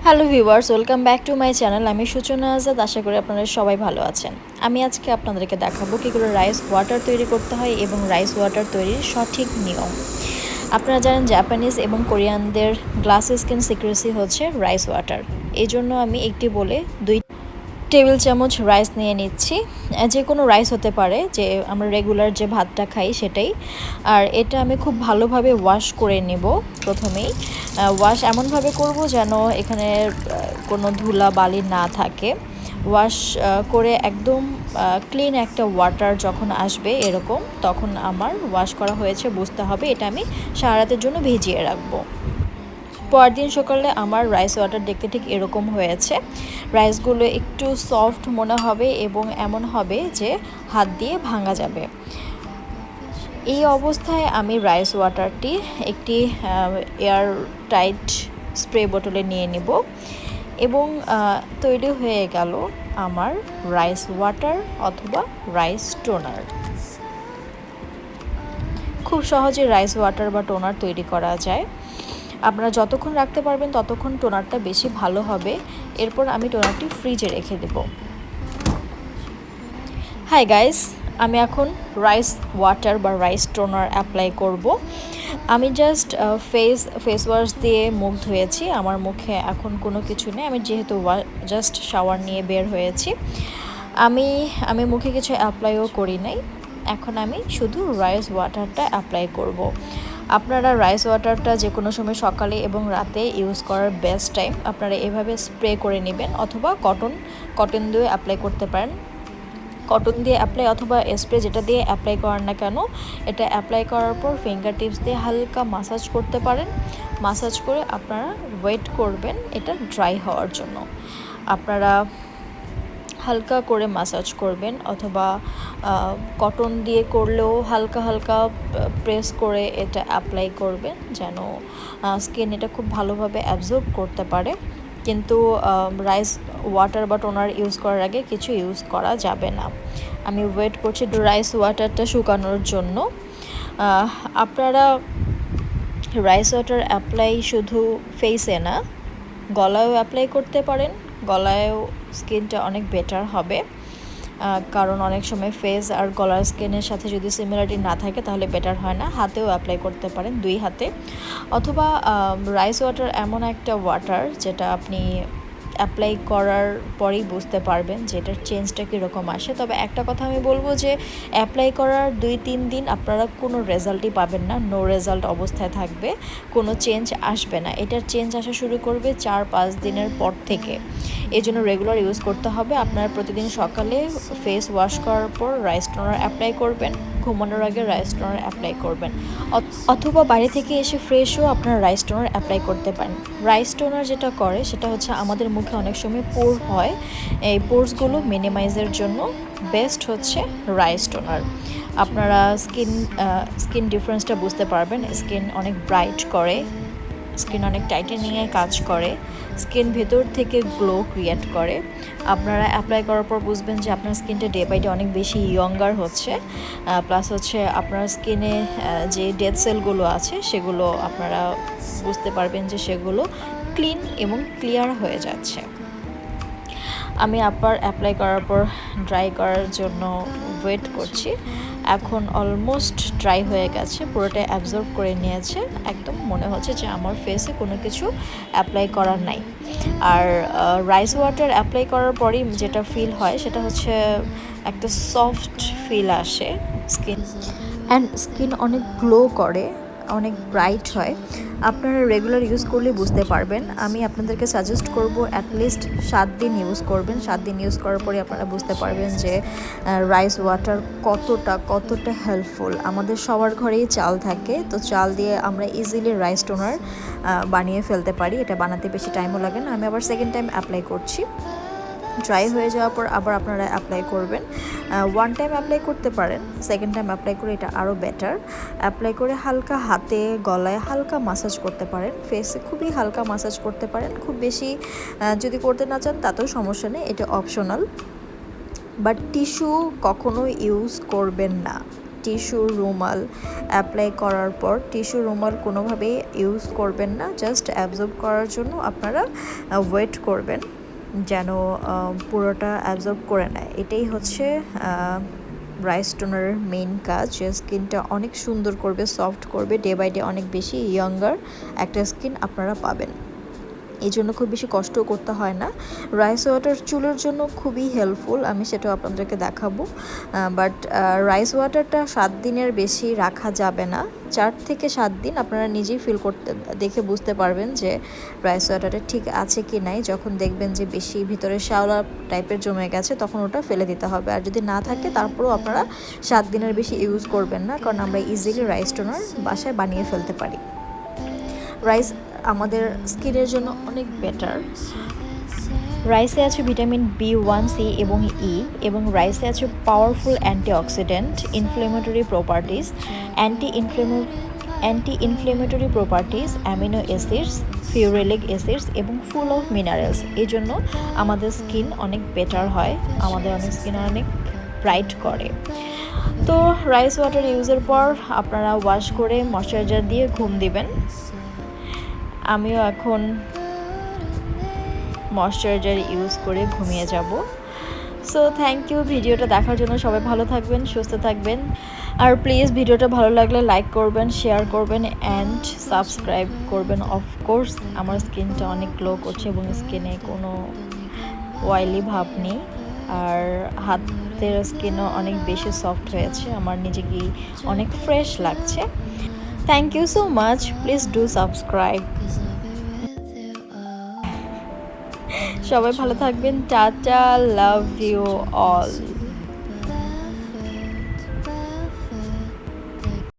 Hello viewers, welcome back to my channel. আমি সূচনা আজাদ। আশা করি আপনারা সবাই ভালো আছেন। আমি আজকে আপনাদেরকে দেখাবো কী করে রাইস ওয়াটার তৈরি করতে হয় এবং রাইস ওয়াটার তৈরির সঠিক নিয়ম। আপনারা জানেন জাপানিজ এবং কোরিয়ানদের গ্লাস স্কিন সিক্রেসি হচ্ছে রাইস ওয়াটার। এই জন্য আমি একটি বলে 2 টেবিল চামচ রাইস নিয়ে নিচ্ছি। যে কোনো রাইস হতে পারে, যে আমরা রেগুলার যে ভাতটা খাই সেটাই। আর এটা আমি খুব ভালোভাবে ওয়াশ করে নেব। প্রথমেই ওয়াশ এমনভাবে করব যেন এখানে কোনো ধুলা বালি না থাকে। ওয়াশ করে একদম ক্লিন একটা ওয়াটার যখন আসবে এরকম, তখন আমার ওয়াশ করা হয়েছে বুঝতে হবে। এটা আমি সারা রাতের জন্য ভিজিয়ে রাখবো। পরের দিন সকালে আমার রাইস ওয়াটার দেখতে ঠিক এরকম হয়েছে। রাইসগুলো একটু সফট মনে হবে এবং এমন হবে যে হাত দিয়ে ভাঙা যাবে। এই অবস্থায় আমি রাইস ওয়াটারটি একটি এয়ার টাইট স্প্রে বোতলে নিয়ে নেব এবং তৈরি হয়ে গেল আমার রাইস ওয়াটার অথবা রাইস টোনার। খুব সহজে রাইস ওয়াটার বা টোনার তৈরি করা যায়। আপনারা যতক্ষণ রাখতে পারবেন ততক্ষণ টোনারটা বেশি ভালো হবে। এরপর আমি টোনারটি ফ্রিজে রেখে দেব। হাই গাইস, আমি এখন রাইস ওয়াটার বা রাইস টোনার অ্যাপ্লাই করব। আমি জাস্ট ফেস ওয়াশ দিয়ে মুখ ধুয়েছি। আমার মুখে এখন কোনো কিছু নেই। আমি যেহেতু জাস্ট শাওয়ার নিয়ে বের হয়েছি, আমি মুখে কিছু অ্যাপ্লাইও করি নাই। এখন আমি শুধু রাইস ওয়াটারটা অ্যাপ্লাই করব। আপনারা রাইস ওয়াটারটা যে কোনো সময় সকালে এবং রাতে ইউজ করার বেস্ট টাইম। আপনারা এভাবে স্প্রে করে নেবেন অথবা কটন দিয়ে অ্যাপ্লাই করতে পারেন। কটন দিয়ে অ্যাপ্লাই অথবা স্প্রে যেটা দিয়ে অ্যাপ্লাই করার না কেন, এটা অ্যাপ্লাই করার পর ফিঙ্গার টিপস দিয়ে হালকা মাসাজ করতে পারেন। মাসাজ করে আপনারা ওয়েট করবেন এটা ড্রাই হওয়ার জন্য। আপনারা হালকা করে মাসাজ করবেন অথবা কটন দিয়ে করলেও হালকা হালকা প্রেস করে এটা অ্যাপ্লাই করবেন যেন স্কিন এটা খুব ভালোভাবে অ্যাবজর্ব করতে পারে। কিন্তু রাইস ওয়াটার বা টোনার ইউজ করার আগে কিছু ইউজ করা যাবে না। আমি ওয়েট করছি রাইস ওয়াটারটা শুকানোর জন্য। আপনারা রাইস ওয়াটার অ্যাপ্লাই শুধু ফেসে না, গলায়ও অ্যাপ্লাই করতে পারেন। গলায়ও স্কিনটা অনেক বেটার হবে, কারণ অনেক সময় ফেস আর গলার স্কিনের সাথে যদি সিমিলারিটি না থাকে তাহলে বেটার হয় না। হাতেও অ্যাপ্লাই করতে পারেন, 2 হাতে। অথবা রাইস ওয়াটার এমন একটা ওয়াটার যেটা আপনি অ্যাপ্লাই করার পরেই বুঝতে পারবেন যে এটার চেঞ্জটা কীরকম আসে। তবে একটা কথা আমি বলবো যে অ্যাপ্লাই করার 2-3 দিন আপনারা কোনো রেজাল্টই পাবেন না, নো রেজাল্ট অবস্থায় থাকবে, কোনো চেঞ্জ আসবে না। এটার চেঞ্জ আসা শুরু করবে 4-5 দিনের পর থেকে। এই জন্য রেগুলার ইউজ করতে হবে। আপনারা প্রতিদিন সকালে ফেস ওয়াশ করার পর রাইস টোনার অ্যাপ্লাই করবেন, ঘুমানোর আগে রাইস টোনার অ্যাপ্লাই করবেন, অথবা বাইরে থেকে এসে ফ্রেশও আপনারা রাইস টোনার অ্যাপ্লাই করতে পারেন। রাইস টোনার যেটা করে সেটা হচ্ছে আমাদের মুখে অনেক সময় পোর হয়, এই পোরসগুলো মিনিমাইজের জন্য বেস্ট হচ্ছে রাইস টোনার। আপনারা স্কিন ডিফারেন্সটা বুঝতে পারবেন। স্কিন অনেক ব্রাইট করে, স্কিন অনেক টাইটেনিংয়ে কাজ করে, স্কিন ভেতর থেকে গ্লো ক্রিয়েট করে। আপনারা অ্যাপ্লাই করার পর বুঝবেন যে আপনার স্কিনটা ডে বাই ডে অনেক বেশি ইয়ঙ্গার হচ্ছে। প্লাস হচ্ছে আপনার স্কিনে যে ডেড সেলগুলো আছে সেগুলো আপনারা বুঝতে পারবেন যে সেগুলো ক্লিন এবং ক্লিয়ার হয়ে যাচ্ছে। আমি আবার অ্যাপ্লাই করার পর ড্রাই করার জন্য ওয়েট করছি। এখন অলমোস্ট ড্রাই হয়ে গেছে, পুরোটা অ্যাবজর্ব করে নিয়েছে। একদম মনে হচ্ছে যে আমার ফেসে কোনো কিছু অ্যাপ্লাই করার নাই। আর রাইস ওয়াটার অ্যাপ্লাই করার পরেই যেটা ফিল হয় সেটা হচ্ছে একটা সফট ফিল আসে স্কিন অনেক গ্লো করে, অনেক ব্রাইট হয়। আপনারা রেগুলার ইউজ করলে বুঝতে পারবেন। আমি আপনাদেরকে সাজেস্ট করব অ্যাটলিস্ট 7 দিন ইউজ করবেন। 7 দিন ইউজ করার পরে আপনারা বুঝতে পারবেন যে রাইস ওয়াটার কতটা হেল্পফুল। আমাদের সবার ঘরেই চাল থাকে, তো চাল দিয়ে আমরা ইজিলি রাইস টোনার বানিয়ে ফেলতে পারি। এটা বানাতে বেশি টাইমও লাগে না। আমি আবার সেকেন্ড টাইম অ্যাপ্লাই করছি। ড্রাই হয়ে যাওয়ার পর আবার আপনারা অ্যাপ্লাই করবেন। 1 টাইম অ্যাপ্লাই করতে পারেন, সেকেন্ড টাইম অ্যাপ্লাই করে এটা আরও বেটার। অ্যাপ্লাই করে হালকা হাতে গলায় হালকা মাসাজ করতে পারেন, ফেসে খুবই হালকা মাসাজ করতে পারেন। খুব বেশি যদি করতে না চান তাতেও সমস্যা নেই, এটা অপশনাল। বাট টিস্যু কখনো ইউজ করবেন না। টিস্যু রুমাল অ্যাপ্লাই করার পর টিস্যু রুমাল কোনোভাবেই ইউজ করবেন না, জাস্ট অ্যাবজর্ব করার জন্য আপনারা ওয়েট করবেন যেন পুরোটা অ্যাবজর্ব করে নেয়। এটাই হচ্ছে রাইস টোনারের মেইন কাজ, যে স্কিনটা অনেক সুন্দর করবে, সফট করবে, ডে বাই ডে অনেক বেশি ইয়ঙ্গার একটা স্কিন আপনারা পাবেন। এই জন্য খুব বেশি কষ্টও করতে হয় না। রাইস ওয়াটার চুলের জন্য খুবই হেল্পফুল, আমি সেটাও আপনাদেরকে দেখাবো। বাট রাইস ওয়াটারটা 7 দিনের বেশি রাখা যাবে না, 4 থেকে 7 দিন আপনারা নিজেই ফিল করতে দেখে বুঝতে পারবেন যে রাইস ওয়াটারটা ঠিক আছে কি নাই। যখন দেখবেন যে বেশি ভিতরে শ্যাওলা টাইপের জমে গেছে তখন ওটা ফেলে দিতে হবে, আর যদি না থাকে তারপরেও আপনারা 7 দিনের বেশি ইউজ করবেন না, কারণ আমরা ইজিলি রাইস টোনার বাসায় বানিয়ে ফেলতে পারি। রাইস আমাদের স্কিনের জন্য অনেক বেটার। রাইসে আছে ভিটামিন B1, C এবং E, এবং রাইসে আছে powerful antioxidant, inflammatory properties, anti inflammatory properties, amino acids, ferulic acids এবং ফুল অফ মিনারেলস। এই জন্য আমাদের স্কিন অনেক বেটার হয়, আমাদের স্কিন অনেক ব্রাইট করে। তো রাইস ওয়াটার ইউজের পর আপনারা ওয়াশ করে ময়শ্চারাইজার দিয়ে ঘুম দিবেন। আমিও এখন ময়শ্চারাইজার ইউজ করে ঘুমিয়ে যাব। সো থ্যাংক ইউ ভিডিওটা দেখার জন্য। সবাই ভালো থাকবেন, সুস্থ থাকবেন, আর প্লিজ ভিডিওটা ভালো লাগলে লাইক করবেন, শেয়ার করবেন অ্যান্ড সাবস্ক্রাইব করবেন। অফকোর্স আমার স্কিনটা অনেক গ্লো করছে এবং স্কিনে কোনো অয়েলি ভাব নেই, আর হাতের স্কিনও অনেক বেশি সফট হয়েছে, আমার নিজেকেই অনেক ফ্রেশ লাগছে। Thank you so much, please do subscribe. সবাই ভালো থাকবেন, টাটা, লাভ ইউ অল।